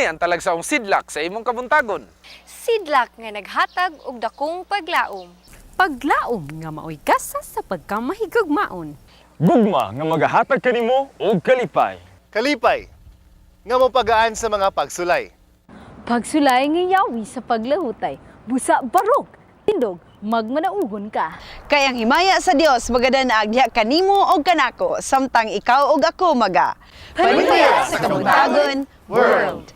Hinungmayan talag sa sidlak sa imong kabuntagon. Sidlak nga naghatag og dakong paglaom. Paglaom nga maoy gasa sa pagkamahigugmaon. Gugma nga magahatag kanimo og kalipay. Kalipay, nga mapagaan sa mga pagsulay. Pagsulay nga yawi sa paglahutay. Busa barog, tindog, magmanaugon ka. Kay ang himaya sa Dios magadanag diha kanimo og kanako samtang ikaw og ako maga. Panimbaya sa Kabuntagon World.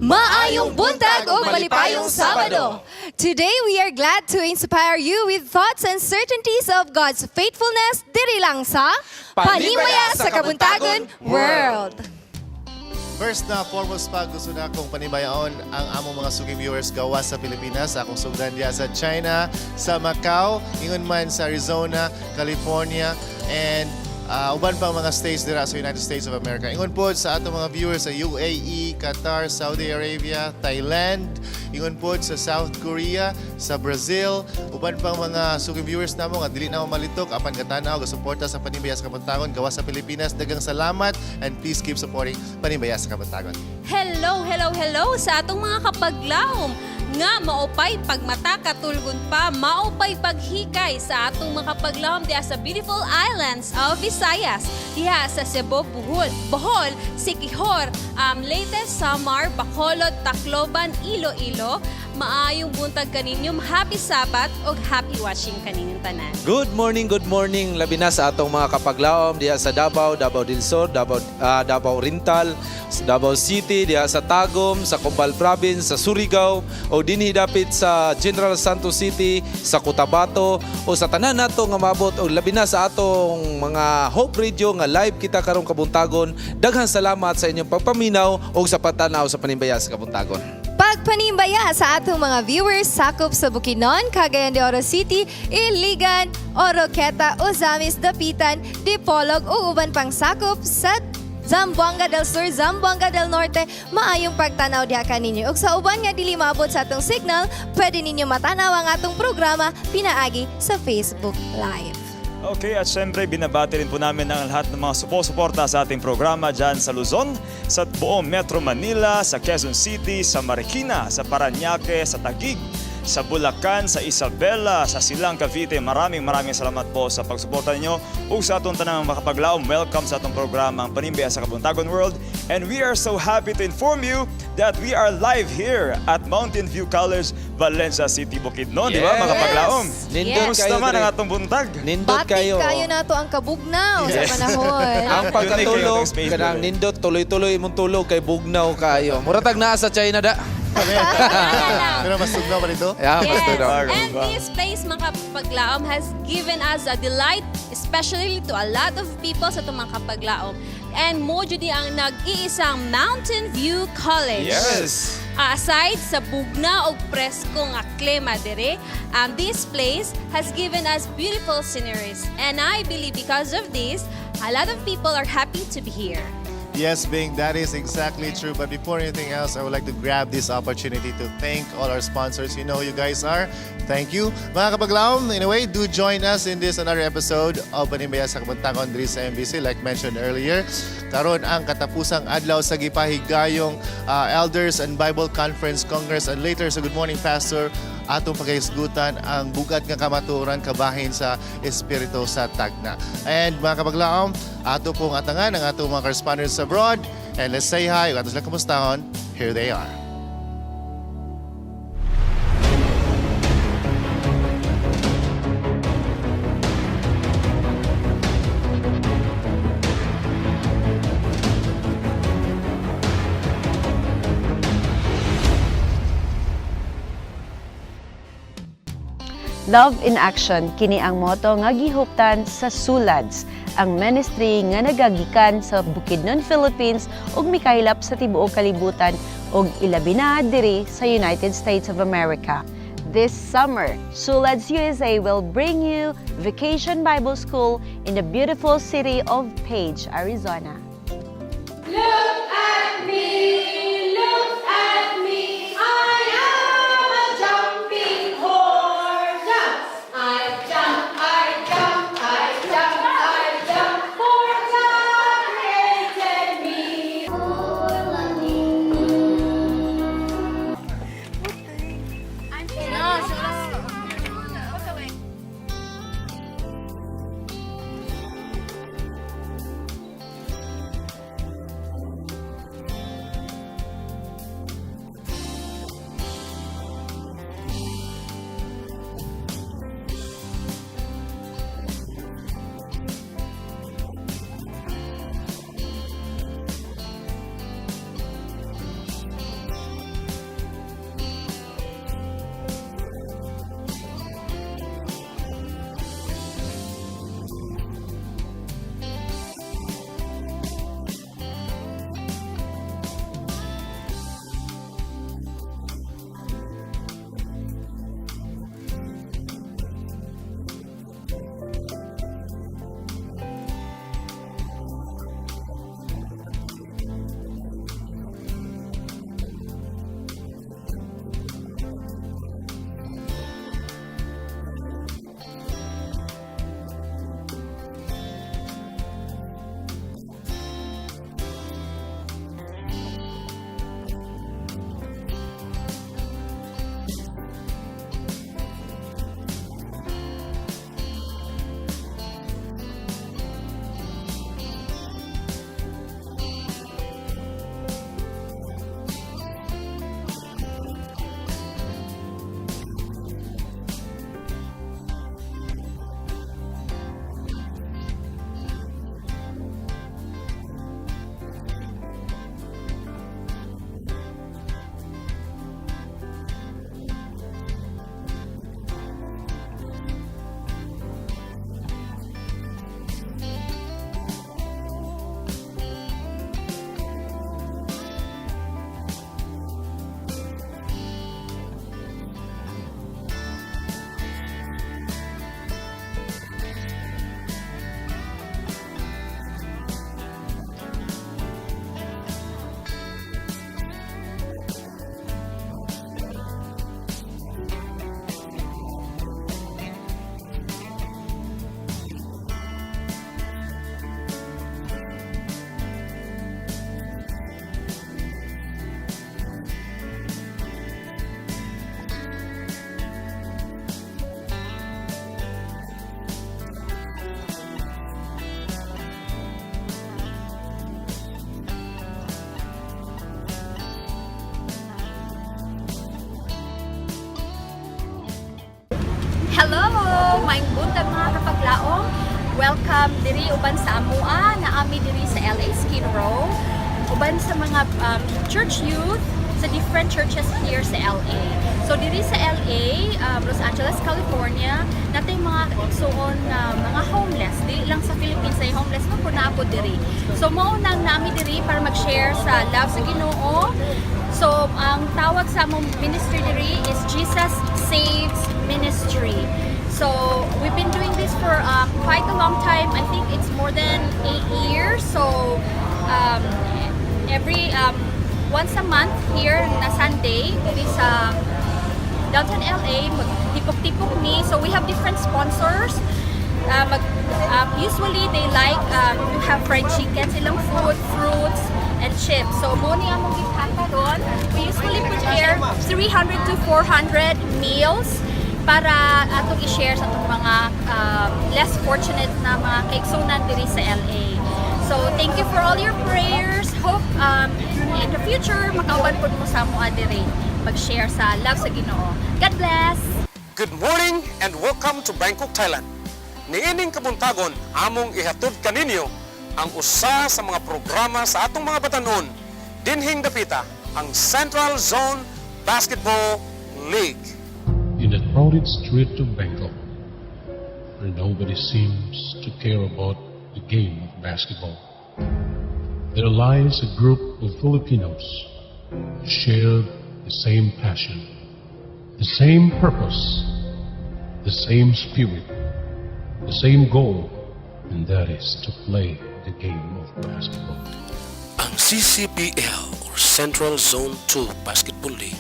Maayong buntag o malipayong Sabado! Today we are glad to inspire you with thoughts and certainties of God's faithfulness diri lang sa Panimbaya sa Kabuntagon World. First na foremost pa, gusto na akong panimbayaon ang among mga suging viewers gawas sa Pilipinas. Akong sugdan diya sa China, sa Macau, ingon man sa Arizona, California, and uban pang mga states dira sa United States of America. Ingon po sa atong mga viewers sa UAE, Qatar, Saudi Arabia, Thailand, ingon po sa South Korea, sa Brazil, uban pang mga suging viewers namo nga dili na mo malitok apan katanaw gasuporta sa Panimbaya sa Kabuntagon gawas sa Pilipinas. Daghang salamat and please keep supporting Panimbaya sa Kabuntagon. Hello, hello, hello sa atong mga kapaglaom nga maupay pagmata katulgon pa, maupay paghikay sa atong mga kapaglaom diha sa beautiful islands of Visayas, diha sa Cebu, Bohol, Siquijor, Leyte, Samar, Bacolod, Tacloban, Iloilo, maayong buntag kaninyong happy Sabat o happy watching kaninyong tanan. Good morning, labi na sa atong mga kapaglaom diha sa Davao, Davao del Sur, Davao Oriental, Davao City, diha sa Tagum, sa Combal Province, sa Surigao, o dinhi dapit sa General Santos City, sa Cotabato, o sa tanan nato nga mabot, o labi na sa atong mga Hope Radio nga live kita karong Kabuntagon. Daghang salamat sa inyong pagpaminaw o sa pagtanaw sa Panimbaya sa Kabuntagon. Pagpanimbaya sa atong mga viewers sakop sa Bukidnon, Cagayan de Oro City, Iligan, Oroqueta, Ozamis, Dapitan, Dipolog o uban pang sakop sa Zamboanga del Sur, Zamboanga del Norte, maayong pagtanaw diha kaninyo. Ug sa uban nga dili maabot sa atong signal, pwede ninyo matanaw ang atong programa pinaagi sa Facebook Live. Okay, at syempre binabati rin po namin ang lahat ng mga suporta sa ating programa dyan sa Luzon, sa buong Metro Manila, sa Quezon City, sa Marikina, sa Parañaque, sa Taguig, sa Bulacan, sa Isabela, sa Silang, Cavite. Maraming salamat po sa pagsuporta ninyo ug sa atong tanang makapaglaom. Welcome sa atong programa ang Panimbaya sa Kabuntagon World. And we are so happy to inform you that we are live here at Mountain View College, Valencia City, Bukidnon. Di ba mga kapaglaom? Nindot Yes. kayo Kumusta man dire. ang atong buntag? Nindot Batik kayo. kayo na to ang kabugnaw sa panahon. Ang pagkatulog, Unique kayo, kanang nindot, tuloy-tuloy mong tulog kay bugnaw kayo. Muratag naa sa China da. Pero mas tugnaw pa nito? Yeah, Yes, basta daw. and this place, mga kapaglaom, has given us a delight, especially to a lot of people sa itong mga kapaglaom. And mo jud ang nag-iisang Mountain View College. Yes. Aside sa bugna o presko nga klima dire, this place has given us beautiful sceneries. And I believe because of this, a lot of people are happy to be here. Yes, Bing, that is exactly true. But before anything else, I would like to grab this opportunity to thank all our sponsors. You know who you guys are. Thank you. Mga kapaglaom, in a way, do join us in this another episode of Panimbaya sa Kabuntagon diri sa MBC. Like mentioned earlier, karon ang katapusang adlaw sa gipahigayong Elders and Bible Conference Congress, and later sa Good Morning Pastor, atong pagkaisgutan ang bugat nga kamaturan kabahin sa Espiritu sa Takna. And mga kapaglaom, ato pong atangan ang atong mga correspondents abroad. And let's say hi, ato sila kamustahon. Here they are. Love in Action kini ang moto nga gihuptan sa Sulads, ang ministry nga nagagikan sa Bukidnon, Philippines ug mikaylap sa tibuok kalibutan ug ilabi na diri sa United States of America. This summer, Sulads USA will bring you Vacation Bible School in the beautiful city of Page, Arizona. Hello! Maayong buntag mga kapaglaom. Welcome diri uban sa Amua, naami diri sa LA Skid Row. Uban sa mga church youth sa different churches here sa LA. So diri sa LA, Los Angeles, California, natay mga igsuon na mga homeless. Dili lang sa Philippines ay homeless no po naapod diri. So mao nang naami diri para mag-share sa love sa Ginoo. So ang tawag sa among ministry diri is Jesus Saves Ministry. So we've been doing this for quite a long time. I think it's more than 8 years. So every once a month here na Sunday, diri sa downtown LA, magtipok-tipok ni. So we have different sponsors. Usually they like to have fried chicken, silang food, fruits, and chips. So mo ni among gihata doon. We usually prepare 300 to 400 meals para atong i-share sa atong mga less fortunate na mga kaigsunan diri sa LA. So thank you for all your prayers. Hope in the future makauban pud mo sa moa diri mag-share sa love sa Ginoo. God bless. Good morning and welcome to Bangkok, Thailand. Niining Kabuntagon, among ihatod kaninyo ang usa sa mga programa sa atong mga batanon dinhing dapita ang Central Zone Basketball League. In a crowded street of Bangkok, where nobody seems to care about the game of basketball, there lies a group of Filipinos who share the same passion, the same purpose, the same spirit, the same goal, and that is to play the game of basketball. Ang CCBL or Central Zone 2 Basketball League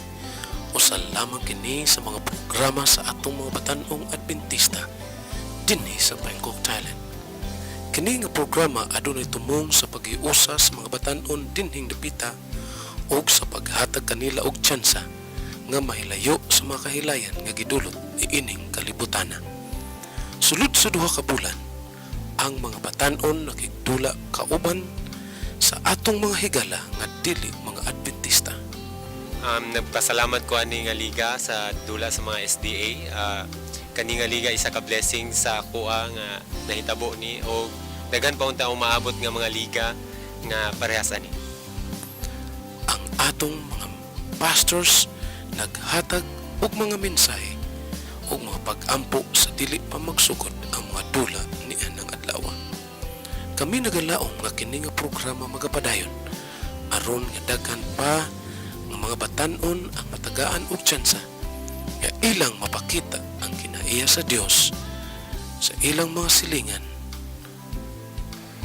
usa lamang kini sa mga programa sa atong mga batanong Adventista dinhi sa Bangkok, Thailand. Kini nga programa adunay tumong sa pag-iusa sa mga batanon dinhing dapita ug sa paghatag kanila og tsansa nga mahilayo sa mga kahilayan nga gidulot iining kalibutana. Sulod sa duha ka bulan, ang mga batanon nakigdula kauban sa atong mga higala nga dili mga Adventista. Nagpasalamat ko ani nga liga sa dula sa mga SDA. Kani nga liga isa ka blessing sa kuha nga nahitabo ni o daghan pa unta umaabot nga mga liga nga parehas ani. Ang atong mga pastors naghatag og mga mensahe og mga pag-ampo sa dili pa magsugod ang mga dula ni anang adlaw. Kami nagalaom nga kini nga programa magapadayon aron nga daghan pa nga mga batanon ang matagaan og tsansa nga ilang mapakita ang kinaiya sa Dios sa ilang mga silingan.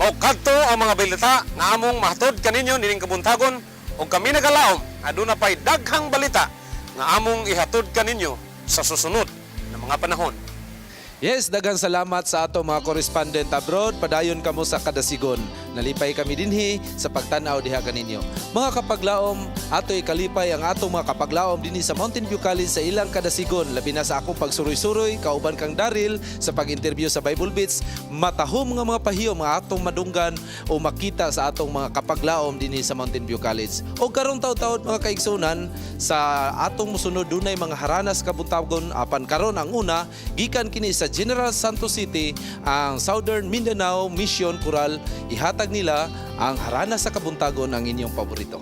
Mao kadto ang mga balita nga among mahatod kaninyo nining Kabuntagon ug kami nagalaom aduna pay daghang balita nga among ihatod kaninyo sa susunod na mga panahon. Yes, daghang salamat sa ato mga correspondent abroad. Padayon kamo sa kadasigon. Nalipay kami dinhi sa pagtan-aw diha kaninyo. Mga kapaglaom, ato'y kalipay ang atong mga kapaglaom dinhi sa Mountain View College sa ilang kadasigon. Labi na sa akong pagsuroy-suroy, kauban kang Daryl sa pag-interview sa Bible Beats. Matahom nga mga pahiyom nga atong madunggan o makita sa atong mga kapaglaom dinhi sa Mountain View College. O karong taud-taud mga kaigsunan sa atong musunod dunay mga haranas kabuntagon apan karon ang una gikan kini sa General Santos City, ang Southern Mindanao Mission Choral. Ihatag nila ang harana sa kabuntagon ang inyong paborito.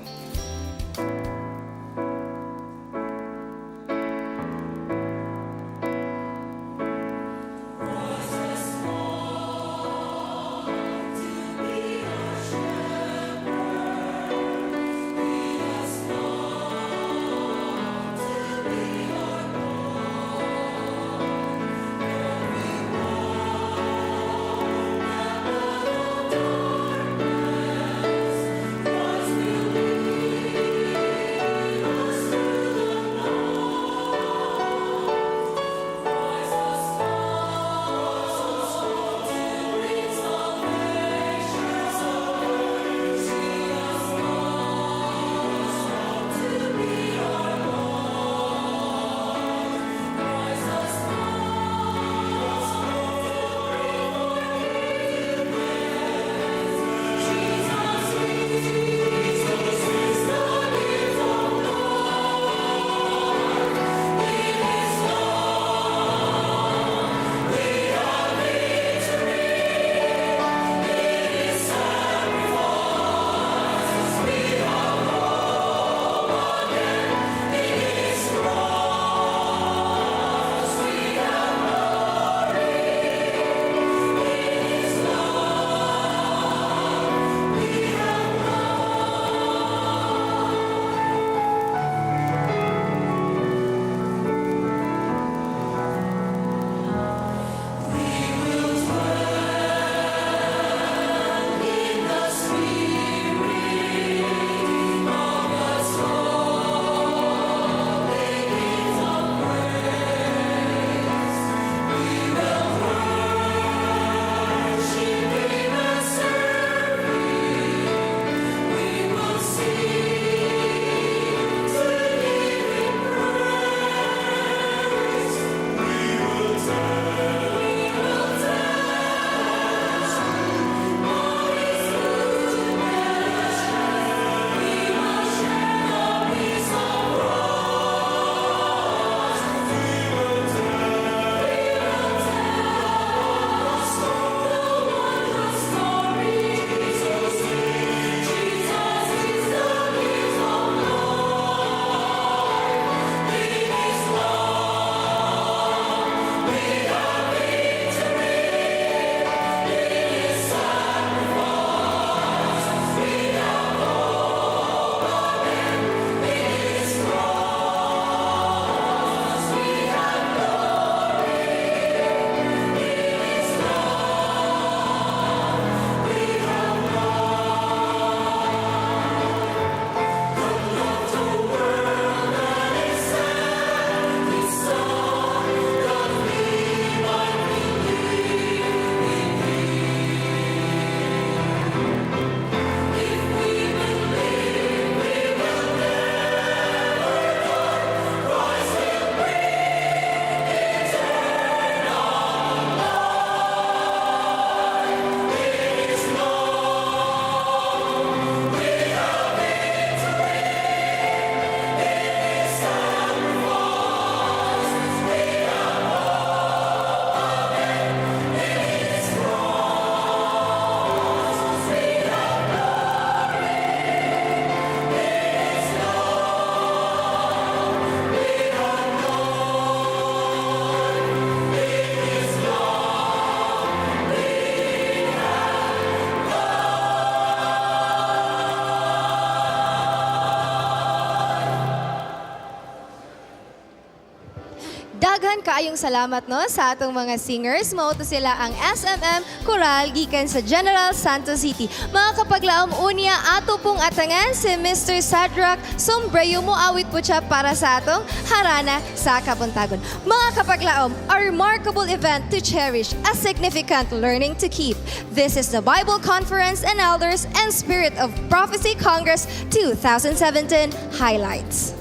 Daghan kaayong salamat no sa atong mga singers. Mao to sila ang SMM Choral gikan sa General Santos City. Mga kapaglaom unya ato pong atangan si Mr. Sadrak Sombrero mo awit po siya para sa atong harana sa Kabuntagon. Mga kapaglaom, a remarkable event to cherish, a significant learning to keep. This is the Bible Conference and Elders and Spirit of Prophecy Congress 2017 highlights.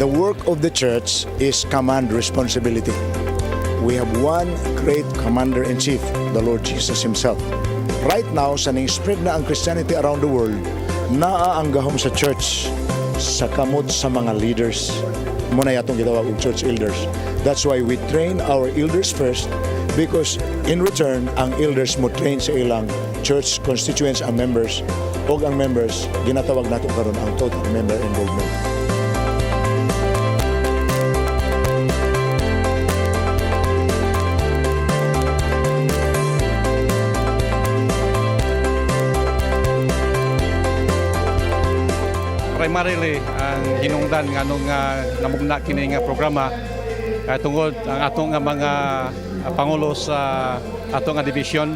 The work of the church is command responsibility. We have one great commander-in-chief, the Lord Jesus Himself. Right now, sa ning-spread na ang Christianity around the world, naaanggahom sa church, sa kamot sa mga leaders. Muna yatong gitawag og church elders. That's why we train our elders first, because in return, ang elders mo train sa ilang church constituents, ang members, o ang members, ginatawag natin karon ang total member involvement. Primarily ang hinungdan nganong namugna kini nga programa tungod ang atong nga mga pangulo sa atong nga division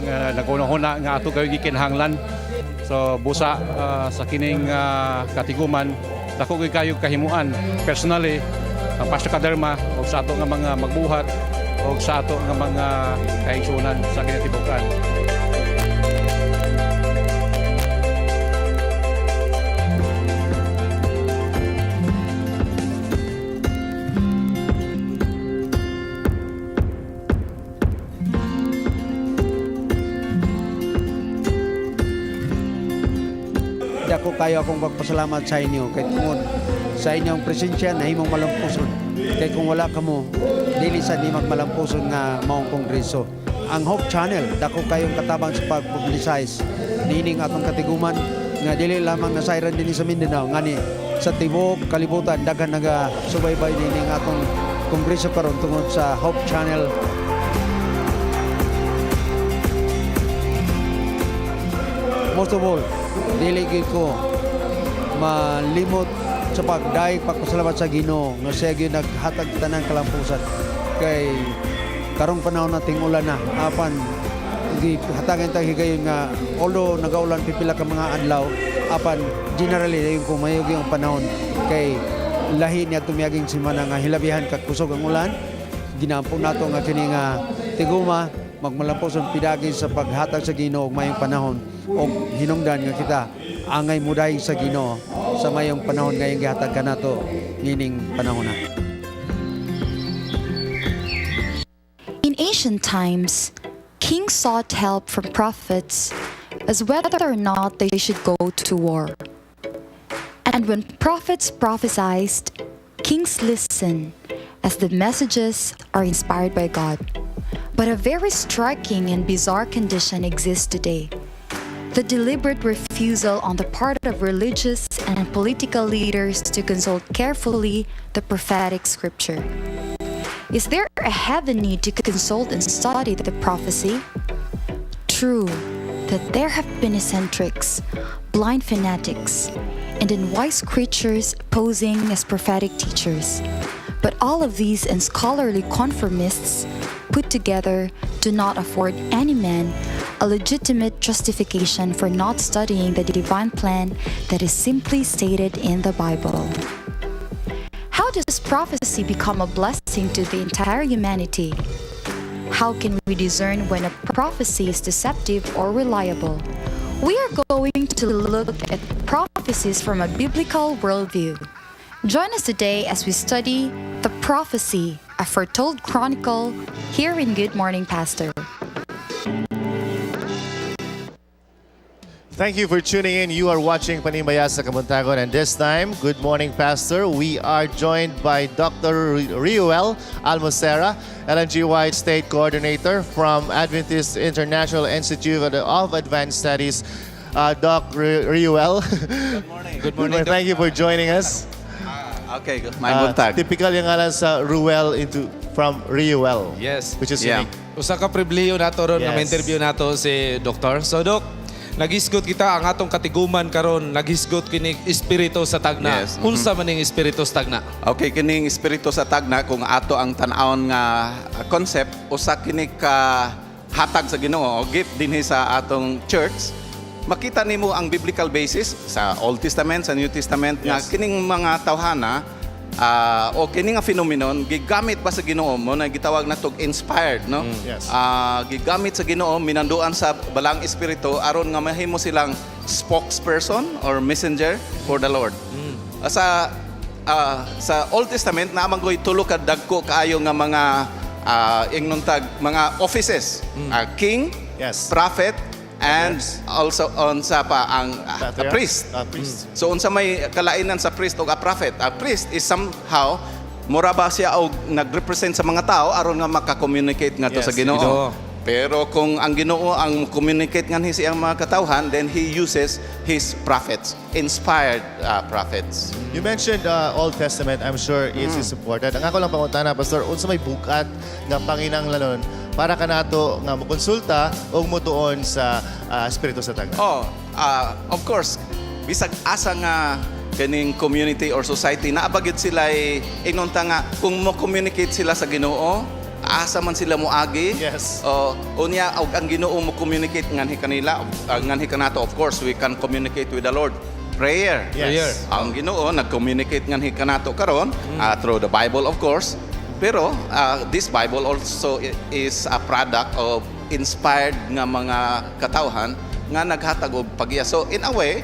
nga naguna-huna nga ato kayo gikinahanglan. So busa sa kining katiguman dako kayo kahimuan personally ang Pastor Kaderma o sa ato nga mga magbuhat o sa ato nga mga kaigsunan sa kinatibukan. Ako kayo akong magpasalamat sa inyo kay tungod sa inyong presensya na himong malampuson. Kay kung wala kamo, dili sa di magmalampuson nga maong kongreso. Ang Hope Channel, dako kayong katabang sa pag-publicize nining atong katiguman nga dili lamang nasayran din sa Mindanao ngani sa tibuok kalibutan daghan naga subaybay nining atong kongreso karon tungod sa Hope Channel. Most of all, dili ko malimot sa pagdaig pagpasalamat sa Ginoo nga siya gyud naghatag tanang kalampusan kay karong panahon nating ulan na apan gihatagan ta higayon nga although nagaulan pipila ka mga adlaw apan generally dayon ko mayog yung panahon kay lahi niya tumiyaging semana nga hilabihan kag kusog ang ulan ginampong nato nga kini nga tiguma magmalampuson pidagi sa paghatag sa Ginoo og mayong panahon o hinungdan nga kita angay muday sa Ginoo sa mayong panahon ngayong gihatag kanato nining panahon na. In ancient times, kings sought help from prophets as whether or not they should go to war. And when prophets prophesied, kings listened as the messages are inspired by God. But a very striking and bizarre condition exists today. The deliberate refusal on the part of religious and political leaders to consult carefully the prophetic scripture. Is there a heavy need to consult and study the prophecy? True that there have been eccentrics, blind fanatics, and unwise creatures posing as prophetic teachers. But all of these and scholarly conformists put together do not afford any man a legitimate justification for not studying the divine plan that is simply stated in the Bible. How does prophecy become a blessing to the entire humanity? How can we discern when a prophecy is deceptive or reliable? We are going to look at prophecies from a biblical worldview. Join us today as we study the prophecy, a foretold chronicle, here in Good Morning Pastor. Thank you for tuning in. You are watching Panimbaya sa Kabuntagon, and this time, Good Morning Pastor, we are joined by Dr. Riuel Almocera, LNG White State Coordinator from Adventist International Institute of Advanced Studies. Doc Riuel. Good morning, Doc. Thank you for joining us. Okay, may buntag. Typical yung ngalan sa Ruel from Riuel. Yes. Which is Yeah. unique. Usa ka pribilehiyo nato ron nga Yes. ma-interview nato si Doktor. So, Dok, nagisgot kita ang atong katiguman karon, nagisgot kini espiritu sa Takna. Yes, Unsa man ning espiritu sa Takna? Okay, kining espiritu sa Takna kung ato ang tan-awon nga concept usa kini ka hatag sa Ginoo, gift dinhi sa atong church. Makita nimo ang biblical basis sa Old Testament, sa New Testament nga kining mga tawhana o kini nga phenomenon gigamit pa sa Ginoo mo na gitawag natog inspired, no? Yes. Gigamit sa Ginoo minanduan sa balang espiritu aron nga mahimo silang spokesperson or messenger for the Lord. Sa Old Testament na amanggoy tulo ka dagko kaayo nga mga ingnontag mga offices, king, prophet, and also unsa pa ang priest. Priest. So unsa may kalainan sa priest o a prophet? A priest is somehow mura ba siya og nagrepresent sa mga tao aron nga maka-communicate ngadto Yes, sa Ginoo. Ginoo. Pero kung ang Ginoo ang communicate nganhi siyang mga katawhan, then he uses his prophets, inspired prophets. You mentioned Old Testament. I'm sure it's supported. Ang ako lang pangutana, Pastor, unsa may bukat nga panginahanglanon para kanato nga mokonsulta o mutuon sa espiritu sa Takna? Of course, bisag asa nga kaning community or society naabagid sila inunta nga kung mo communicate sila sa Ginoo, asa man sila moagi. Yes. Unya og ang Ginoo mo communicate nganhi kanila, nganhi kanato, of course we can communicate with the Lord. Prayer. Yes. Ang Ginoo nag-communicate nganhi kanato karon through the Bible, of course. Pero this Bible also is a product of inspired nga mga katawhan nga naghatag og paggiya. So in a way,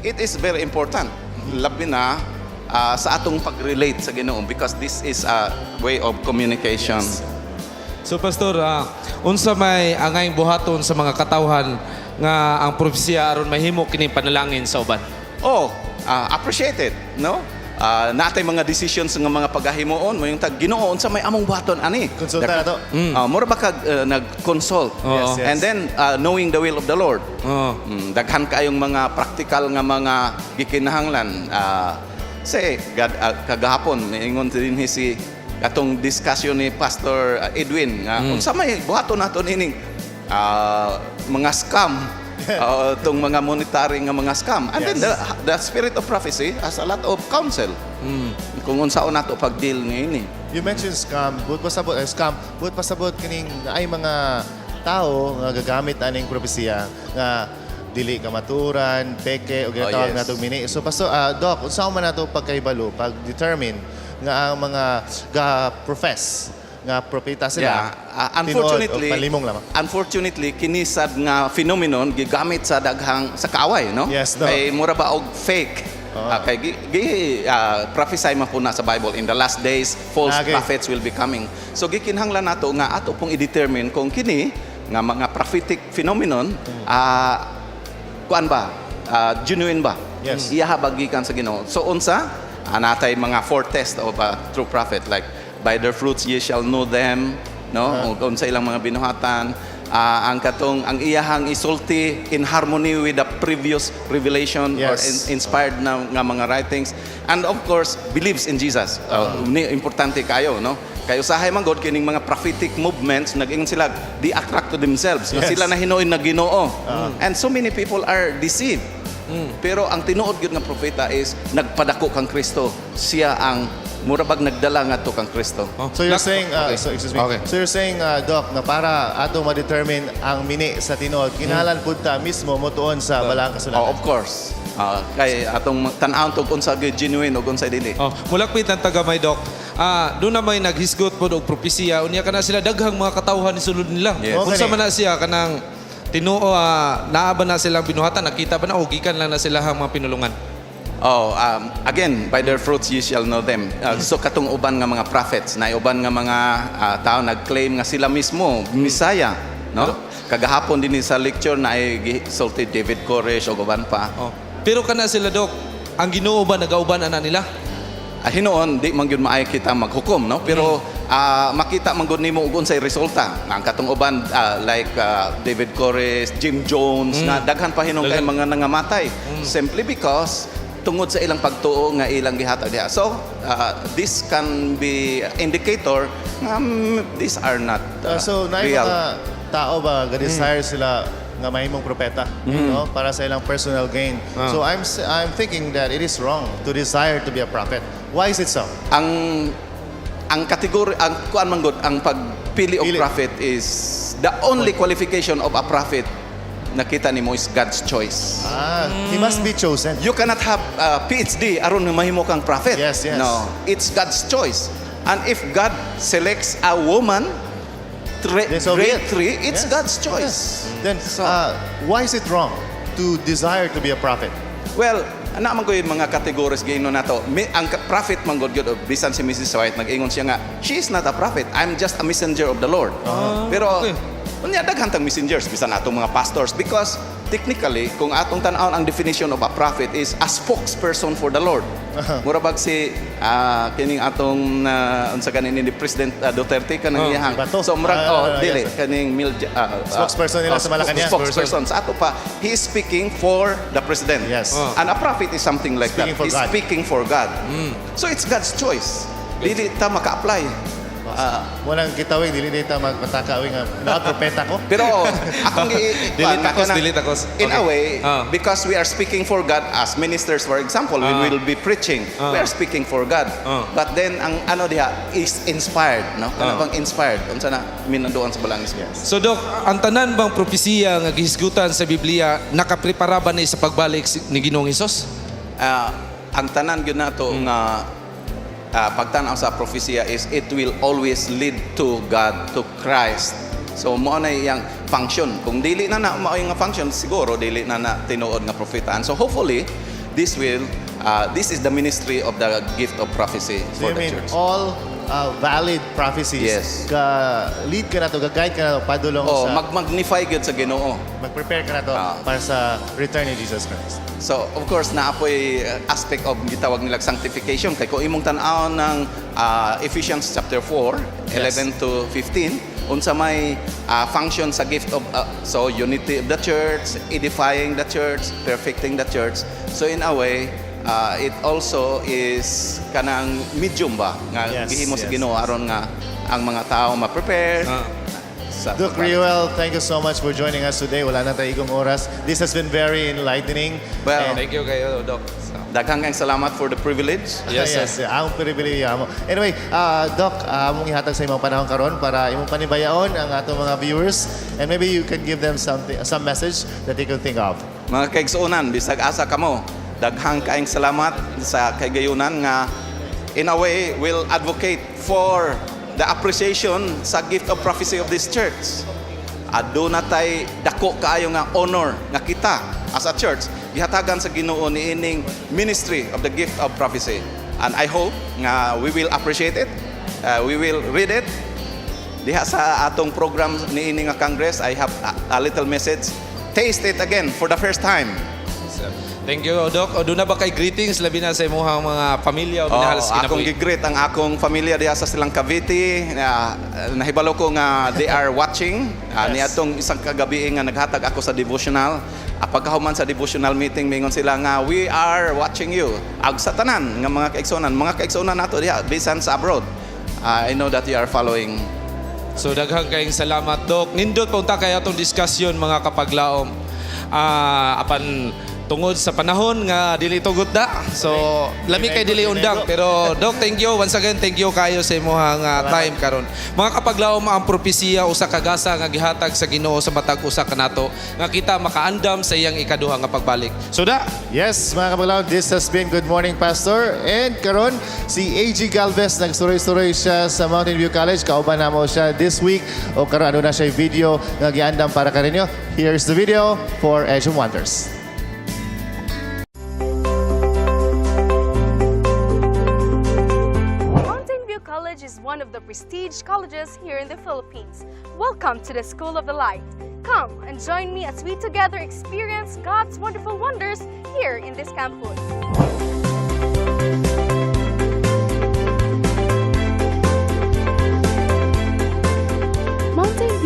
it is very important. Labi na sa atong pag-relate sa Ginoo because this is a way of communication. Yes. So, Pastor, unsa may angay buhaton sa mga katawhan nga ang propesya aron mahimo kini panalangin sa uban? Appreciate it, no? Natay mga decisions nga mga paghahimuon mo yung tag Ginoo unsa may among buhaton ani. Konsulta na to. Mura ba kag nag-consult Yes, yes. and then knowing the will of the Lord. Daghan kayong mga practical nga mga gikinahanglan. Kagahapon ingon din si atong discussion ni Pastor Edwin nga unsa may buhaton naton ining mga scam. Itong mga monetary nga mga scam. And then the spirit of prophecy has a lot of counsel. Kung unsaon nato pag-deal ngayon. You mentioned scam. Buot pasabot kining ay mga tao nga gagamit aning propesiya nga dili kamaturan, peke o ginatawag natong mini. So Pastor, Doc, unsa man nato pagkaibalo pag-determine nga ang mga ga-profess nga propeta sila. Unfortunately, kinisad nga phenomenon gigamit sa daghang sa kaaway, no? Yes, no. Kay mura ba og fake. Kay prophesy man po na sa Bible in the last days false prophets will be coming. So gikinahanglan nato nga ato pong i-determine kung kini nga mga prophetic phenomenon kuan ba? Genuine ba? Yes. Iyahabagikan sa Ginoo. So unsa? Natay mga foretest of a true prophet like by their fruits ye shall know them, no? Kung sa ilang mga binuhatan, ang iyahang isulti in harmony with the previous revelation or inspired na nga mga writings, and of course believes in Jesus. Importante kayo, no? Kayo sahay man god kining mga prophetic movements nag-ingon sila they attract to themselves. Yes. Sila na hinuon na Ginoo. And so many people are deceived. Pero ang tinuod gyud nga propeta is nagpadako kang Kristo. Siya ang murabag nagdala nga to kang Kristo. So you're saying, So you're saying, Doc, na para ato ma-determine ang mini sa tinuod, kinahanglan pud ta mismo motuon sa balang kasulatan. Of course. Kay atong tan-aw tug unsa gyud genuine ug unsa dili. Mulakpit ang tagamay, Doc. Doon na may naghisgot po og propesya unya kana sila daghang mga katawhan ni sulod nila. Yes. Unsa man na siya kanang tinuo naa ba na silang binuhatan, nakita ba na o gikan lang na sila ang mga pinulungan? Again, by their fruits you shall know them. So katong uban nga mga prophets, na uban nga mga tao nag-claim nga sila mismo Messiah, no? Kagahapon din sa lecture na ay gisulti David Koresh o uban pa. Pero kana sila, Doc, ang Ginoo ba nagauban ana nila? Hinoon di man gyud maayo kita maghukom, no? Pero makita man gud nimo ug unsay resulta. Ang katong uban like David Corres, Jim Jones na daghan pa hinong kay mga nangamatay simply because tungod sa ilang pagtuo nga ilang gihatag diha. So this can be indicator nga these are not so naay real. mga tao ba ga-desire sila nga mahimong propeta, no, para sa ilang personal gain. So I'm thinking that it is wrong to desire to be a prophet. Why is it so? Ang kategory ang kuan man gud ang pagpili of prophet is the only qualification of a prophet nakita nimo is God's choice. He must be chosen. You cannot have PhD aron nga mahimo kang prophet. Yes. No, it's God's choice. And if God selects a woman grade 3, it's God's choice. Then why is it wrong to desire to be a prophet? Well, ana man gyud mga categories giino nato. Ang prophet man gyud bisan si Mrs. White nag-ingon siya nga, she is not a prophet. I'm just a messenger of the Lord. Pero unya daghan tang messengers bisan atong mga pastors because technically kung atong tan-aw ang definition of a prophet is a spokesperson for the Lord. Mura bag si kining atong unsa kanin ni President Duterte kanang iyang. So murag dili kaning spokesperson nila sa Malacanang. Spokesperson sa ato pa he is speaking for the president. Yes. And a prophet is something like Speaking that. for He's God. speaking for God. So it's God's choice. Dili ta maka-apply. Walang kitawing dili dita magpatakawing nga propeta ko. Pero akong Delete takos. in a way because we are speaking for God as ministers, for example, we will be preaching. We are speaking for God. But then ang ano diha is inspired, no? Ano bang inspired? Unsa na minanduan sa balangis. So Doc, ang tanan bang propesiya nga gihisgutan sa Biblia nakaprepara ba ni sa pagbalik ni Ginoong Hesus? Ang tanan gyud nato nga pagtanaw sa propesya is it will always lead to God, to Christ. So mo na iyang function. Kung dili na mao nga function, siguro dili na tinuod nga propetaan. So hopefully this is the ministry of the gift of prophecy for the church. All valid prophecies. Yes. Lead ka na to, guide ka na to, padulong sa mag-magnify gud sa Ginoo. Mag-prepare ka na to para sa return ni Jesus Christ. So, of course, naapoy aspect of gitawag nilang sanctification. Kay kung imong tan-aw ng Ephesians chapter 4, 11 to 15, unsa may function sa gift of, so unity of the church, edifying the church, perfecting the church. So, in a way, it also is kanang medium ba nga gihimo sa Ginoo aron nga ang mga tao ma-prepare. Doc Riewel, thank you so much for joining us today. Wala na tayo igong oras. This has been very enlightening. Well, thank you kayo, Doc. Daghang kang salamat for the privilege. Yes. Ang pribilehyo mo. Anyway, Doc, among ihatag sa imong panahon karon para imong panibayaon ang atong mga viewers, and maybe you can give them some message that they can think of. Mga kaigsuonan, bisag asa kamo, daghang kaayong salamat sa kaigayunan nga in a way will advocate for the appreciation sa gift of prophecy of this church. Aduna tay dako kaayo nga honor nga kita as a church gihatagan sa Ginoo niining ministry of the gift of prophecy. And I hope nga we will appreciate it. We will read it. Diha sa atong program niining nga Congress, I have a little message. Taste it again for the first time. Thank you, Doc. O doon na ba kay greetings labi na sa imuhang mga pamilya o minahal sa akong gigreet ang akong pamilya diha sa Silang Cavite. Nahibalo ko nga they are watching. Niadtong isang kagabi nga naghatag ako sa devotional. Pagkahuman sa devotional meeting, mingon sila nga we are watching you. Ag sa tanan nga mga kaigsonan nato diha bisan sa abroad. I know that you are following. So daghang kayong salamat, Doc. Nindot pa unta kay atong diskusyon mga kapaglaom. Apan tungod sa panahon nga dili tugot da. So lami kay dili undang pero Doc, thank you once again, thank you kayo sa imong time karon. Mga kapaglaom, ang propesiya usa ka gasa nga gihatag sa Ginoo sa matag usa kanato nga kita makaandam sa iyang ikaduha nga pagbalik. So da. Yes, mga kapaglaom, this has been Good Morning Pastor, and karon si AG Galvez nagsuroy-suroy siya sa Mountain View College. Kauban namo siya this week o karon na siya video nga giandam para kaninyo. Here's the video for Edge of Wonders. College is one of the prestige colleges here in the Philippines. Welcome to the School of the Light. Come and join me as we together experience God's wonderful wonders here in this campus.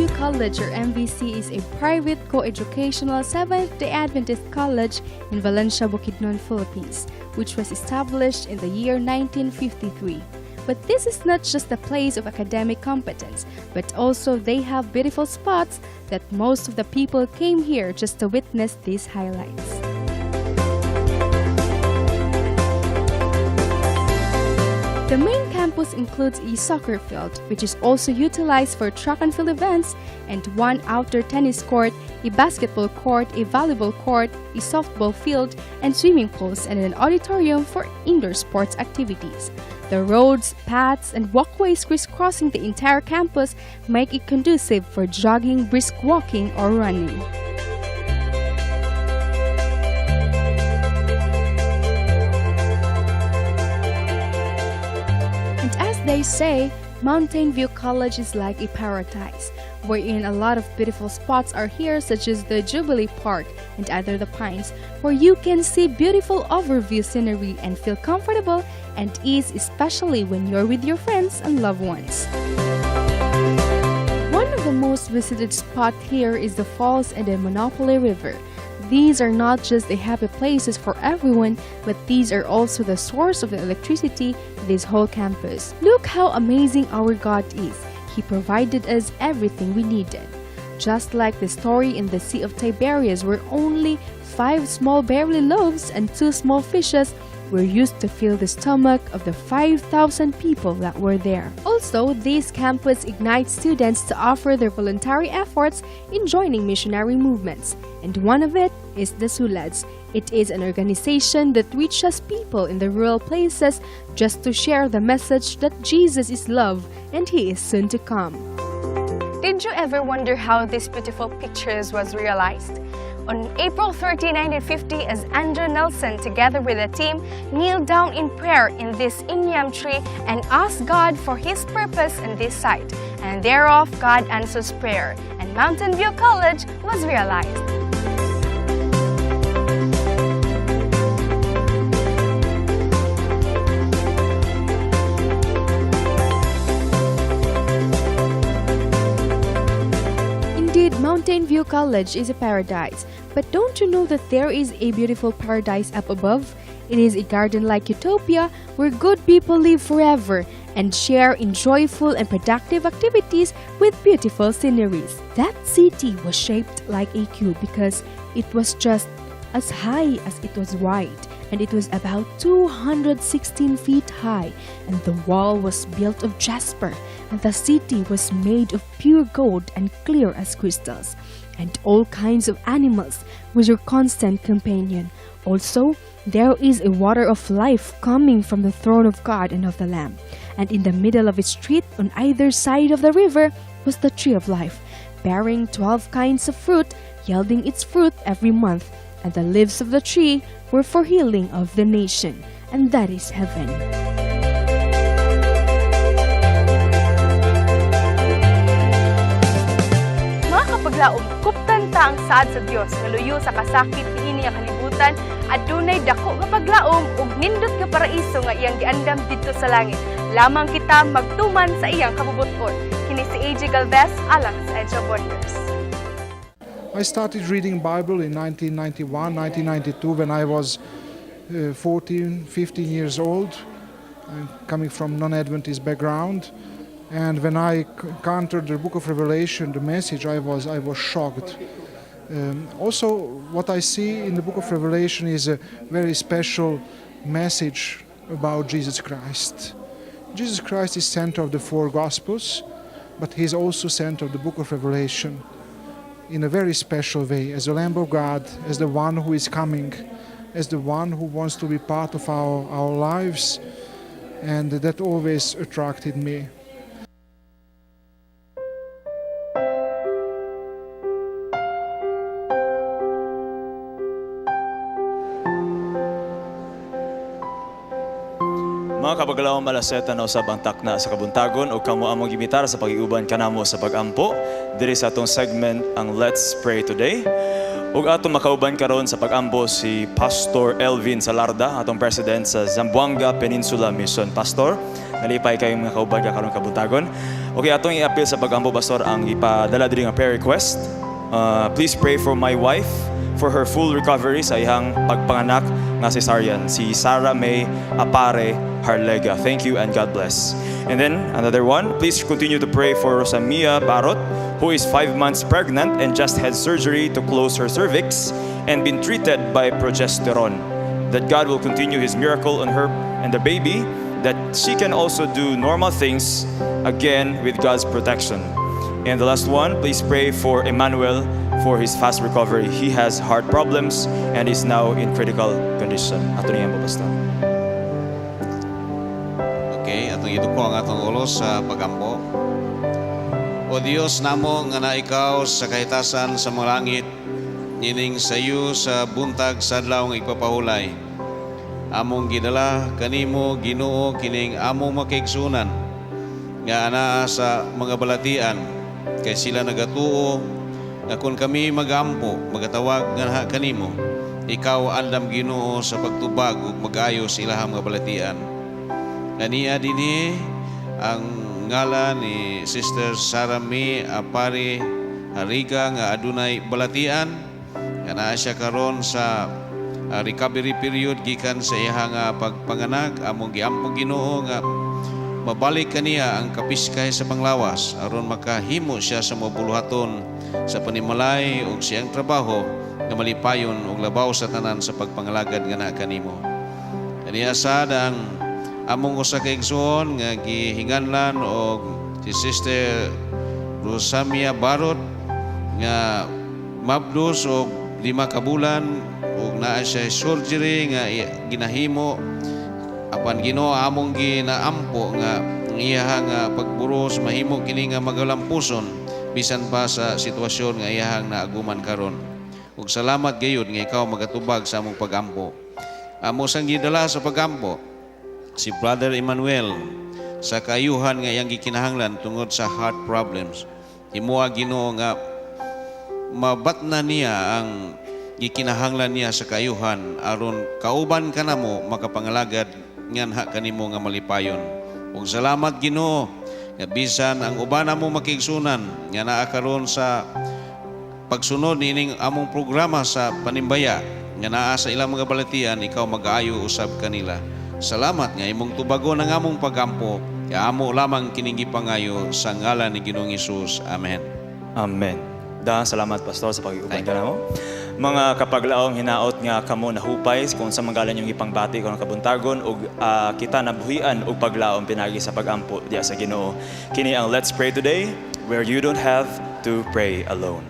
View College, or MVC, is a private co-educational Seventh-day Adventist college in Valencia, Bukidnon, Philippines, which was established in the year 1953. But this is not just a place of academic competence, but also they have beautiful spots that most of the people came here just to witness these highlights. The main campus includes a soccer field, which is also utilized for track and field events, and one outdoor tennis court, a basketball court, a volleyball court, a softball field, and swimming pools, and an auditorium for indoor sports activities. The roads, paths, and walkways crisscrossing the entire campus make it conducive for jogging, brisk walking, or running. They say Mountain View College is like a paradise, wherein a lot of beautiful spots are here, such as the Jubilee Park and Other the Pines, where you can see beautiful overview scenery and feel comfortable and ease, especially when you're with your friends and loved ones. One of the most visited spots here is the falls and the Monopoly River. These are not just the happy places for everyone, but these are also the source of the electricity in this whole campus. Look how amazing our God is. He provided us everything we needed. Just like the story in the Sea of Tiberias, where only 5 small barley loaves and 2 small fishes were used to fill the stomach of the 5,000 people that were there. Also, this campus ignites students to offer their voluntary efforts in joining missionary movements, and one of it is the SULADS. It is an organization that reaches people in the rural places just to share the message that Jesus is love and He is soon to come. Did you ever wonder how this beautiful pictures was realized? On April 30, 1950, as Andrew Nelson, together with a team, kneeled down in prayer in this inyam tree and asked God for His purpose in this site. And thereof, God answers prayer, and Mountain View College was realized. Indeed, Mountain View College is a paradise. But don't you know that there is a beautiful paradise up above? It is a garden-like utopia where good people live forever and share in joyful and productive activities with beautiful sceneries. That city was shaped like a cube because it was just as high as it was wide, and it was about 216 feet high, and the wall was built of jasper, and the city was made of pure gold and clear as crystals. And all kinds of animals was your constant companion. Also, there is a water of life coming from the throne of God and of the Lamb. And in the middle of its street, on either side of the river, was the tree of life, bearing 12 kinds of fruit, yielding its fruit every month. And the leaves of the tree were for healing of the nation. And that is heaven. Paglaom, kuptan ta ang saad sa Dios nga luyo sa kasakit niini nga kalibutan, adunay dako nga paglaom ug nindot nga paraiso nga iyang giandam didto sa langit. Lamang kita magtuman sa iyang kabubuton. Kini si AJ Galvez alang sa Edge of Wonders. I started reading Bible in 1991, 1992 when I was 14, 15 years old, coming from non-Adventist background. And when I encountered the book of Revelation, the message, I was shocked. Also, what I see in the book of Revelation is a very special message about Jesus Christ. Jesus Christ is center of the 4 Gospels, but He's also center of the book of Revelation in a very special way, as the Lamb of God, as the one who is coming, as the one who wants to be part of our lives, and that always attracted me. Mga kapaglaong malaseta na usab ang Takna sa Kabuntagon o kamo among gimitar sa pag-iuban kanamo sa pag-ampo diri sa atong segment ang Let's Pray Today. Ug atong makauban karon sa pag-ampo si Pastor Elvin Salarda, atong president sa Zamboanga Peninsula Mission. Pastor, nalipay kayong mga kauban ka karon Kabuntagon. Okay, atong i-appeal sa pagampo pastor ang ipadala diri nga prayer request. Please pray for my wife for her full recovery sa ihang pagpanganak nga cesarean, si Sarah May Apare Harlega. Thank you and God bless. And then another one, please continue to pray for Rosamia Barot, who is 5 months pregnant and just had surgery to close her cervix and been treated by progesterone. That God will continue His miracle on her and the baby, that she can also do normal things again with God's protection. And the last one, please pray for Emmanuel for his fast recovery. He has heart problems and is now in critical condition. Ato niyan po, Pastor. Okay, atong ito ko ang atong ulos sa pagampo. O Dios namo nga na ikaw sa kahitasan sa mga langit, nining sayo sa buntag sa adlaw nga ipapahulay. Among gidala kanimo Ginoo kining among makaigsunan nga anaa sa mga balatian, kay sila nagatuo na kung kami magampo magatawag nga kanimo, ikaw andam Ginoo sa pagtubag ug mag-ayos ilahang mga balatian. Kaniya dinhi ang ngalan ni Sister Sarah May Apare Harlega nga adunay balatian nga naa siya karon sa recovery period gikan sa iyang pagpanganak. Among giampo Ginoo nga mabalik kaniya ang kapiskay sa panglawas aron makahimo siya sa mabuluhaton sa panimalay ug siyang trabaho nga malipayon og labaw sa tanan sa pagpangalagad nga naa kanimo. Kaniya sad ang among usa ka igsoon nga gihinganlan og si Sister Rosamia Barot nga mabdos og 5 ka bulan ug naa siya surgery nga ginahimo. Apan Ginoo among ginaampo nga iya nga pagburos mahimo kini nga magalampuson bisan pa sa sitwasyon nga iyahang naaguman karon. Ug salamat gayud nga ikaw magatubag sa among pagampo. Amo sang gidala sa pagampo si Brother Emmanuel sa kaayuhan nga iyang gikinahanglan tungod sa heart problems. Himuha Ginoo nga mabatna niya ang gikinahanglan niya sa kaayuhan aron kauban kanamo makapangalagad nganha kanimo nga malipayon. Ug salamat Ginoo nga bisan ang uban namo makigsunan nga naa karon sa pagsunod nining among programa sa Panimbaya nga naa sa ilang mga balatian, ikaw mag-aayo usab kanila. Salamat nga imong tubagon ang among pagampo. Kaya amo lamang kining gipangayo sa ngalan ni Ginoong Hesus. Amen. Amen. Dahil salamat Pastor sa pag-iuban ka mo. Mga kapaglaong hinaot nga kamo nahupay kung sa manggalan yung ipangbati ko ng Kabuntagon ug kita nabuhian ug paglaom pinagi sa pagampo diya sa Ginoo. Kini ang Let's Pray Today, where you don't have to pray alone.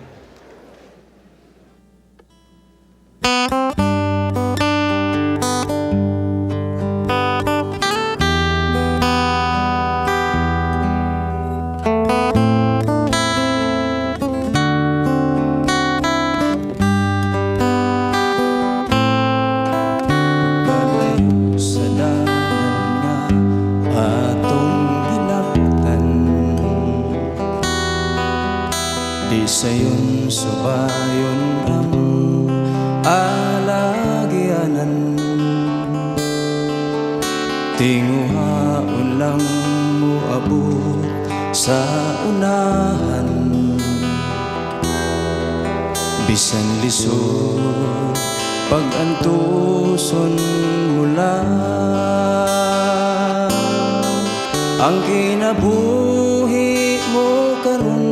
Sayon subayon ang alagyanan, tinguhaon lang mo abot sa unahan, bisan lisod pag-antuson mula ang kinabuhi mo karon.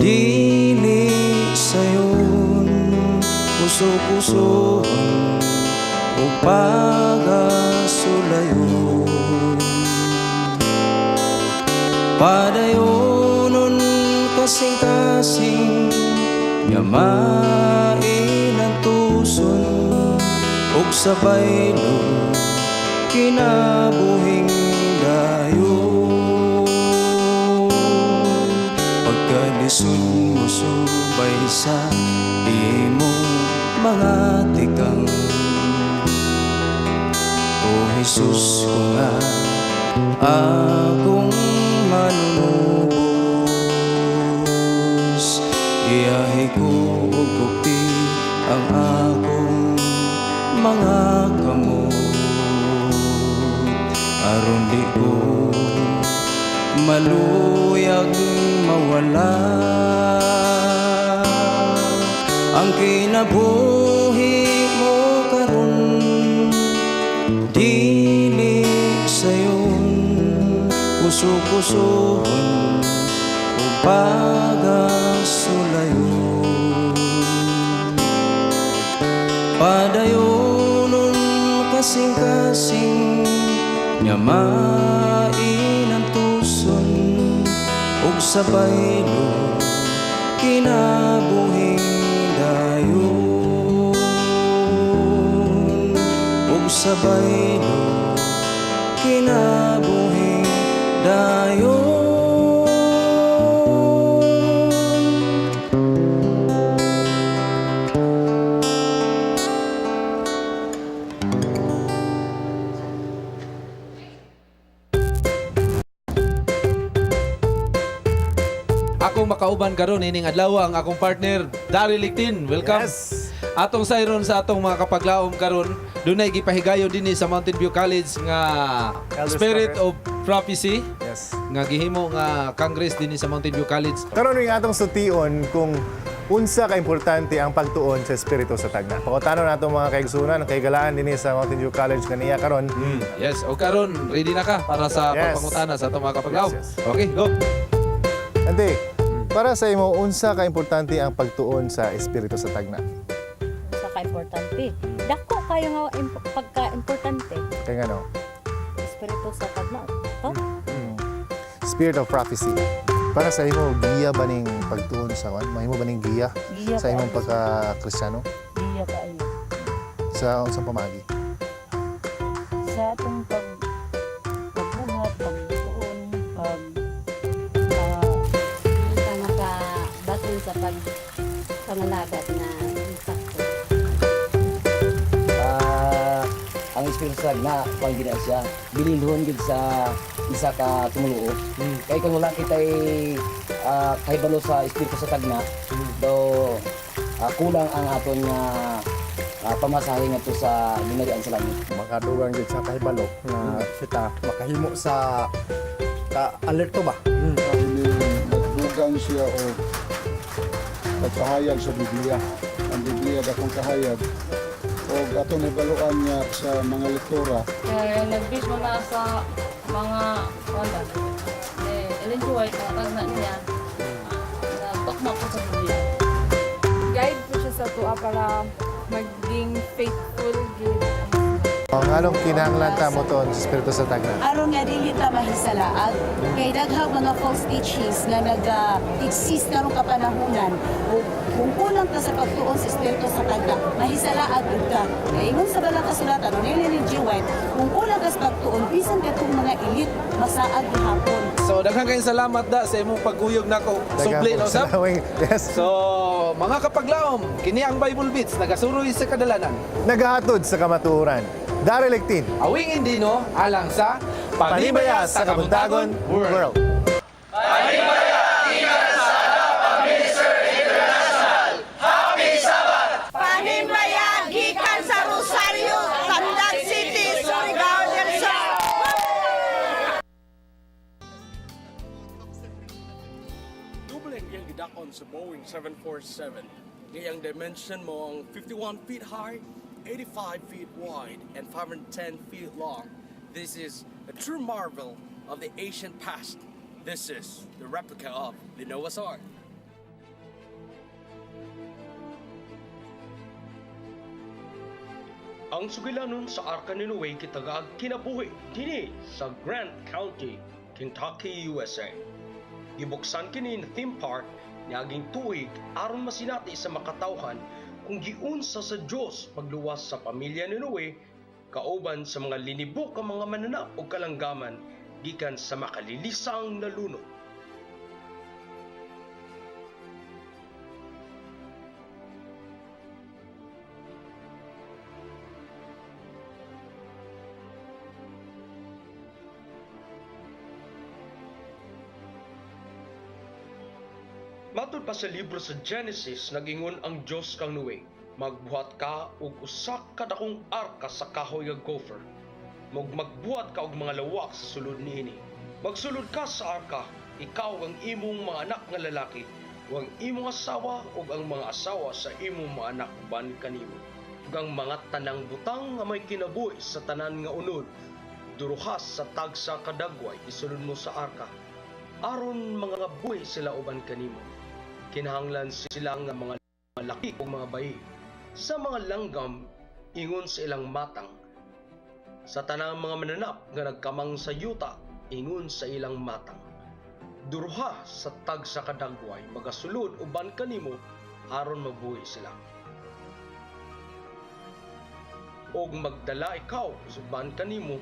Dili sayon puso-pusoon o pagasulayon, padayonon kasing-kasing nga mainantuson ug sabay lo kinabuhing dayon. Pagkalisod mo subay sa imong mga tikang, O Jesus ko nga akong manunubos, iyahe ko ug bukti ang akong mga kamot, aron di ko maluyag mawala ang kinabuhi mo karon dili sayon kusog-kusogon o pagasulayon padayonon kasing-kasing nyamain ang tuson ug sabay lo kinabuhing dayon ug sabay lo kinabuhing dayon. Akong makauban karon ining adlaw ang akong partner Daryl Lictin. Welcome. Yes. Atong sayron sa atong mga kapaglaom karon dunay gipahigayon dinhi sa Mountain View College nga Spirit of Prophecy. Yes. Nga gihimo nga Congress dinhi sa Mountain View College. Karon ning atong sution kung unsa ka importante ang pagtuon sa espiritu sa Takna. Pakutanon nato mga kaigsunan, kaigalaan dinhi sa Mountain View College kaniya karon. Yes, o karon ready na ka para sa pagpangutana sa atong mga kapaglaom. Yes. Okay, go. Ante, para sa imo unsa ka importante ang pagtuon sa espiritu sa Takna? Sa ka-importante. Dako kayo nga pagka-importante. Kay ngano? Espiritu sa Takna. To? Spirit of prophecy. Para sa imo giya ba ning pagtuon sa mahimo ba ning giya Giya sa imong kaayo. pagka-Kristiyano? Iya kayo. Sa unsang pamagi? Sa atong pagbuhat, pagtuon, makabatol sa pangalagat na sakto. Ang Espiritu sa Takna, kung gina siya, bililhon gid sa isa ka tumuluo. Kaya kung wala kita'y kahibalo sa Espiritu sa Takna, do kulang ang aton nga pamasahe nga to sa ginarian sa langit. Makadugang gid sa kahibalo nga kita makahimo sa alerto ba? Nagdugang siya o nagpahayag sa Biblia. Ang Biblia dakong kahayag o ato nabaluan niya sa mga lektura. Nag-base mo na sa mga wala. Ellen White, nakatagna niya. Takna po sa Biblia. Guide po siya sa tuwa para maging faithful gid. Ang anong kinahanglan ta mo ton sa espiritu sa Takna? Aron nga dili ta mahisalaag kay daghang mga false teachings nga nag-exist karong kapanahunan ug kung kulang ta sa pagtuon sa espiritu sa Takna mahisalaag gud ka kay ingon sa balang kasulatan ni Ellen White kung kulang ka sa pagtuon bisan katong mga elite masaag gihapon. So daghang kayong salamat da sa imong paguyog nako. Subli no sab. Yes. So mga kapaglaom, kini ang Bible Beats nagasuroy sa kadalanan. Nagahatod sa kamatuoran. Daryl Lictin. Awing Indino alang sa Panimbaya sa Kabuntagon World. Panimbaya, Ikansala, Pag-Minister International. Happy Sabbath! Panimbaya, gikan sa Rosario, Tandag City, Surigao del Sur. Dubling yung gidakon sa Boeing 747. Ngayang dimension mo ang 51 feet high, 85 feet wide, and 510 feet long. This is a true marvel of the ancient past. This is the replica of the Noah's Ark. Ang sugilanon sa Arka ni Noe kitagag kinabuhi dini sa Grant County, Kentucky, USA. Gibuksan kini na theme park niaging tuig aron masinati sa makatawhan kung giunsa sa Dios pagluwas sa pamilya ni Noe kauban sa mga linibok ka mga mananap o kalanggaman gikan sa makalilisang na lunod. Matod pa sa libro sa Genesis, nagingon ang Diyos kang Noe, magbuhat ka og usa ka dakong arka sa kahoy nga gopher. Magbuhat ka og mga lawak sa sulod niini. Magsulod ka sa arka, ikaw ang imong mga anak nga lalaki, ug ang imong asawa ug ang mga asawa sa imong mga anak uban kanimo. Ug ang mga tanang butang nga may kinabuhi sa tanan nga unod, duruhas sa tagsa kadagway isulod mo sa arka. Aron mga buhi sila uban kanimo. Kinahanglan sila nga mga laki ug mga bayi. Sa mga langgam, ingon sa ilang matang. Sa tanang mga mananap nga nagkamang sa yuta, ingon sa ilang matang. Duruha sa tag sa kadagway, magasulod uban kanimo, aron mabuhi sila. Og magdala ikaw uban kanimo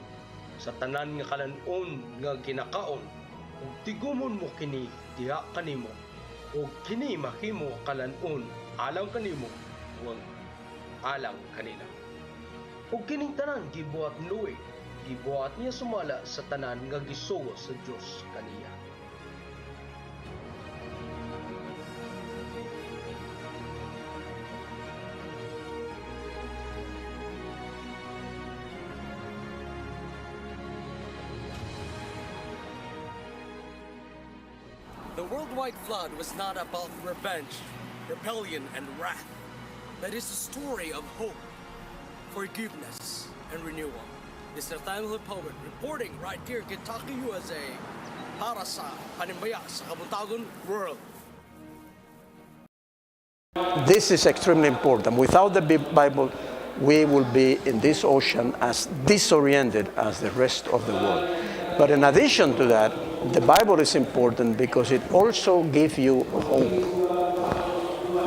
sa tanan nga kalanon nga ginakaon, ug tigumon mo kini diha kanimo, ug kini mahimo kalanon alang kanimo ug alang kanila. Ug kining tanan gibuhat Noe, gibuhat niya sumala sa tanan nga gisugo sa Dios kaniya. The worldwide flood was not about revenge, rebellion, and wrath, but it's a story of hope, forgiveness, and renewal. This is Nathaniel Poet reporting right here in Kentucky, USA, para sa Panimbaya sa Kabuntagon World. This is extremely important. Without the Bible, we will be in this ocean as disoriented as the rest of the world. But in addition to that, the Bible is important because it also gives you hope.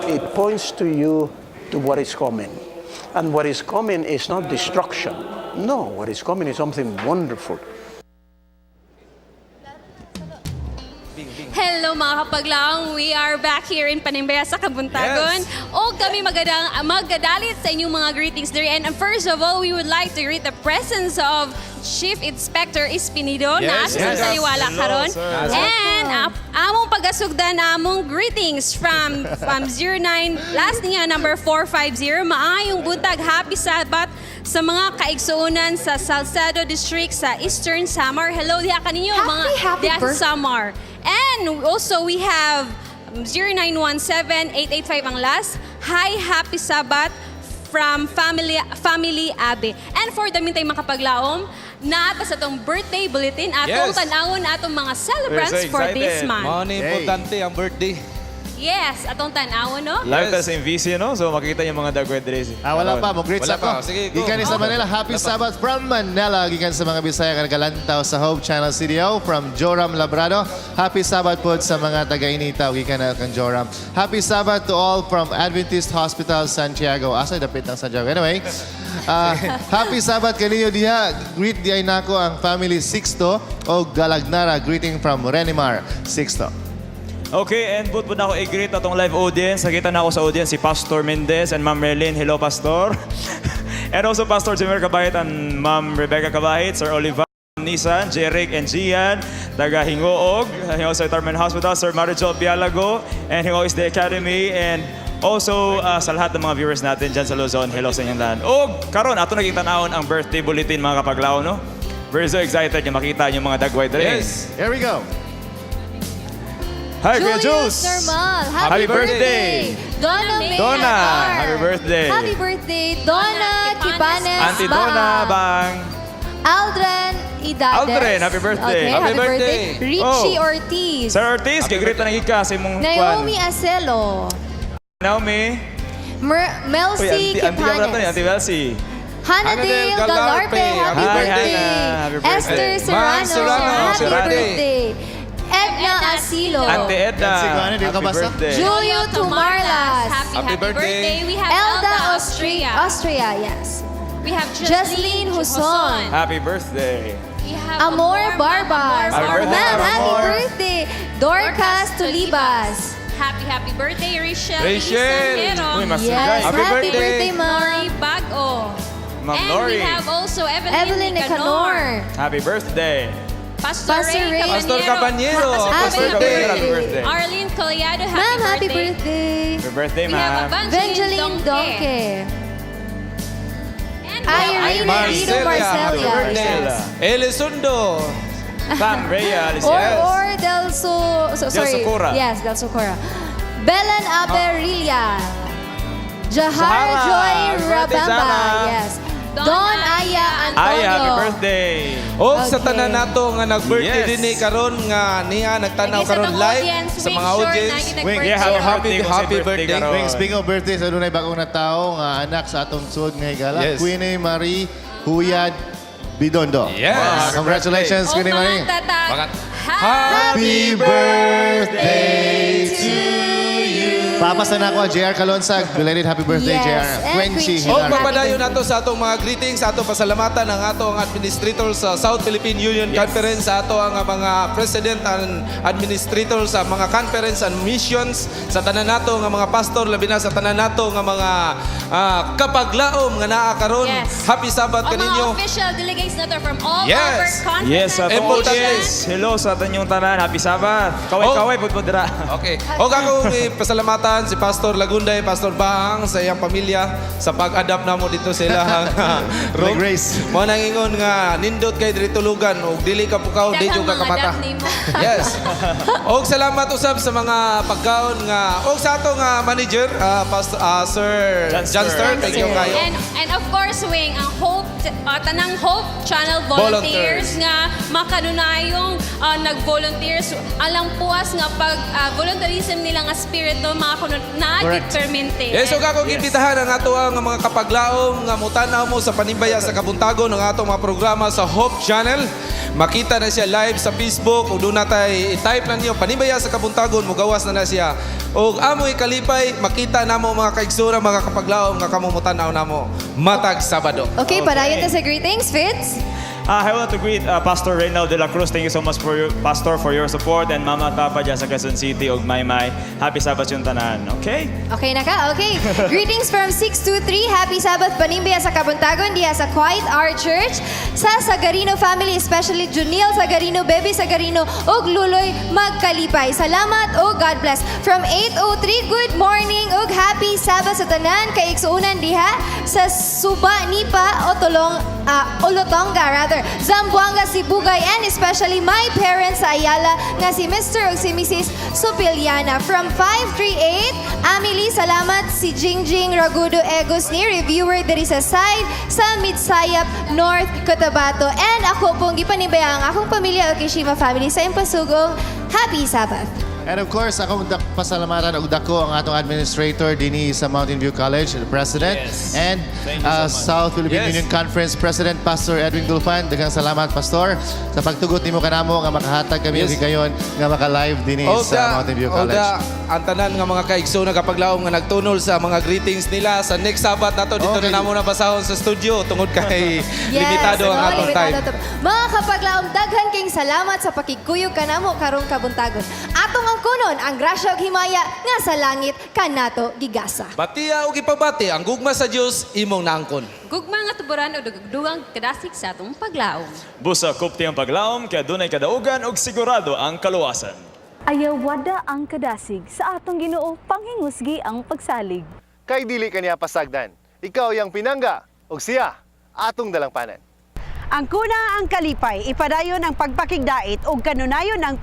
It points to you to what is coming. And what is coming is not destruction. No, what is coming is something wonderful. Hello mga kapaglaong, we are back here in Panimbaya sa Kabuntagon. O kami magadalit sa inyong mga greetings there. And first of all, we would like to greet the presence of Chief Inspector Espinido na sa taliwala karon. And among pagasugdan among greetings from 09 last niya number 450. Maayong buntag, happy Sabbath sa mga kaigsuunan sa Salcedo District sa Eastern Samar. Hello diha kaninyo mga diha sa Samar. And also we have 0917-885 ang last. Hi, happy Sabbath from Family Abe. And for the meantime mga kapaglaom, naata sa itong birthday bulletin atong tanawon atong mga celebrants for this month. Mga importante ang birthday. Yes, atong tanawon, no? Live tayo sa MVC, no? So makikita yung mga dagway dress. Wala pa, mo greet sa ko. Gikan ni sa Manila, happy Sabbath from Manila. Gikan sa mga Bisaya nga nagalantaw sa Hope Channel CDO from Joram Labrado. Happy Sabbath po sa mga taga-initaw. Gikan na kang Joram. Happy Sabbath to all from Adventist Hospital Santiago. Asay dapit ng Santiago. Anyway, happy Sabbath kaninyo diha. Greet di ay nako ang family Sixto o Galagnara. Greeting from Renimar Sixto. Okay, and put na ako i-greet atong live audience. Nakita na ako sa audience si Pastor Mendez and Ma'am Merlin. Hello, Pastor. And also Pastor Jimer Kabahit and Ma'am Rebecca Kabahit, Sir Oliver Nisan, Jeric and Gian, taga Hingoog, Hingoog sa Retirement Hospital, Sir Marijo Pialago, and Hingoog is the Academy, and also sa lahat ng mga viewers natin dyan sa Luzon. Hello sa inyong lahat. O, karon ato nakita naon ang birthday bulletin mga kapaglaw, no? We're so excited na makita yung mga dagway dre. Yes, here we go. Hi, Kuya Jules! Normal. Happy birthday! Donna, happy birthday! Happy birthday, Donna Kipanes Auntie Donna Bang! Aldren Idades. Aldren, happy birthday! Okay, happy birthday. Richie Ortiz. Sir Ortiz, kagritan ng ika sa imong Naomi Acelo. Naomi. Melcy Kipanes. Auntie Melcy. Hanadale Galarpe, happy birthday. Esther Serrano, happy birthday. Edna Asilo. Ante Edna. Happy birthday. Julio Tumarlas. Happy birthday. We have Elda Austria, yes. We have Jocelyn Huson. Happy birthday. We have Amor Barbas. Happy birthday, Ma'am, happy Amor. birthday. Dorcas Tulibas. Happy birthday, Rachel. Uy, mas Yes, Happy happy birthday, Ma'am. Nori Bago. Ma'am And Nori. we have also Evelyn Nicanor. Happy birthday. Pastor Ray Pastor Cabanyero. Happy birthday. Arlene Collado, Ma'am, happy birthday. birthday. Happy birthday, We have ma'am. Evangeline Donke. Irene Rito Marcelia. Yes. Elizondo. Pam Rhea. Or sorry. Socorra. Yes, Del Socorra. Belen Aberilla. Jahara Sahara. Joy Happy birthday, Rabamba. Zara. Yes. Don Aya Antonio. Ay, happy birthday. O sa tanan nato nga nag-birthday Yes. dinhi karon nga niya nagtanaw Lagi sa karon mga live audience, sa mga Wing, sure audience. na kita Wing, birthday. So happy birthday, birthday. karon. Wing, speaking of birthday, sa dunay bagong na tao nga anak sa atong suod nga higala, Yes. Queen Marie Huyad Bidondo. Yes. Congratulations, O Queen Marie. mga tatag, Happy birthday to you. Papasa na ako, JR Kalonsag. Belated happy birthday, Yes, JR. and Quenchi Quenchi. O Hilar. papadayon nato sa atong mga greetings, sa atong pasalamatan ang atong administrator sa South Philippine Union Conference, sa ato ang mga president and administrator sa mga conference and missions, sa tanan nato nga mga pastor, labi na sa tanan nato nga mga kapaglaom nga naa karon. Yes. Happy Sabbath O mga kaninyo. official delegates na to from all Yes. our conferences. Yes, sa atong Importante. audience. Hello sa atong tanan. Happy Sabbath. Kaway-kaway po dira. Okay. O ako pasalamatan si Pastor Lagunday, Pastor Bahang sa iyang pamilya sa pag-adapt namo dito sa ilang room. Grace. Mo nang ingon nga nindot kay diri tulugan ug dili ka pukaw, di Daghang jud ka mga kamata. adapt nimo. Yes. Og salamat usab sa mga pagkaon nga og sa ato nga manager, Pastor Sir Johnston. Thank you kayo. And of course, Wing, ang Hope, tanang Hope Channel volunteers nga makanunayong nag-volunteers alang puas nga pag volunteerism nila nga spirito mga nag-permente. Yes, so ako gimbitahan ang ato ang mga kapaglaom nga mutanaw mo sa Panimbaya sa Kabuntagon ang atong mga programa sa Hope Channel. Makita na siya live sa Facebook o doon natay i-type na niyo Panimbaya sa Kabuntagon, mugawas na siya. O amoy kalipay, makita namo mga kaigsura, mga kapaglaom nga kamo mutanaw namo matag Sabado. Okay, padayon ta sa greetings, Fitz. I want to greet Pastor Reynald de la Cruz. Thank you so much for Pastor, for your support. And Mama at Papa dyan sa Quezon City. Og Maymay. Happy Sabbath yung tanan. Okay? Okay na ka? Okay. Greetings from 623. Happy Sabbath Panimbaya sa Kabuntagon diha sa Quiet Hour Church. Sa Sagarino family, especially Junil Sagarino, Bebe Sagarino, ug Luloy Magkalipay. Salamat o God bless. From 803, good morning ug happy Sabbath sa tanan kay igsuunan diha sa Suba Nipa Olotonga rather. Zamboanga, Sibugay, and especially my parents sa Ayala nga si Mr. ug si Mrs. Supiliana. From 538, Amelie, salamat si Jingjing Ragudo Egos ni reviewer diri sa side sa Midsayap, North Cotabato. And ako pong gipanibaya ang akong pamilya o Kishima family sa Impasugong. Happy Sabbath! And of course, akong pasalamatan og dako ang atong administrator dinhi sa Mountain View College, the president, and Thank you so much. South Philippine Yes. Union Conference President Pastor Edwin Gulfan. Daghang salamat, Pastor, sa pagtugot nimo kanamo nga makahatag kami Yes. og higayon nga maka-live dinhi sa Mountain View College. ang tanan nga mga kaigsoon nga kapaglaom nga nagtunol sa mga greetings nila sa next Sabbath nato dito Okay. na namo na basahon sa studio tungod kay limitado ang oo, atong time. limitado to. Mga kapaglaom, daghan kayong salamat sa pakikuyog kanamo karong Kabuntagon. Atong ang kunon, ang grasya ug himaya nga sa langit kanato gigasa. Batiya og ipabati ang gugma sa Dios imong naangkon. Gugma nga tuburan o dugdugang kadasig sa atong paglaom. Busa kupti ang paglaom, kaya dunay kadaugan og sigurado ang kaluwasan. Ayawada ang kadasig sa atong Ginoo panghingusgi ang pagsalig. Kay dili kaniya pasagdan. Ikaw yang pinangga og siya atong dalangpanan. Ang kuna ang kalipay, ipadayon ang pagpakigdait o kanunayon ang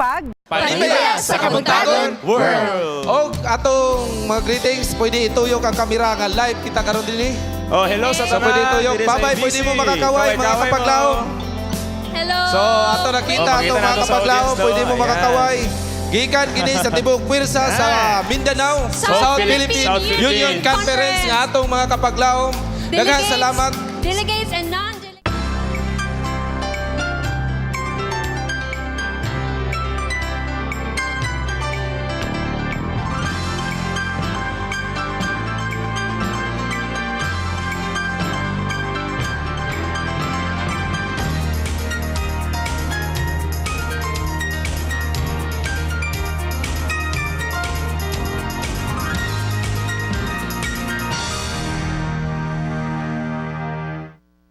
Panimbaya sa Kabuntagon World. Og atong mga greetings, pwede ituyok ang kamera nga live kita karon dinhi. Oh, hello sa So tanan. pwede ituyok. Diri sa Bye-bye, MBC. pwede mo makakaway mga Kaway-kaway kapaglaom. mo. Hello! So ato nakita Oh, atong makita mga nato sa kapaglaom, audience, pwede mo Ayan. makakaway. Gikan kini sa tibok pwersa sa Mindanao, sa South Philippine South Philippine Union Conference nga atong mga kapaglaom. Daghang salamat. Delegates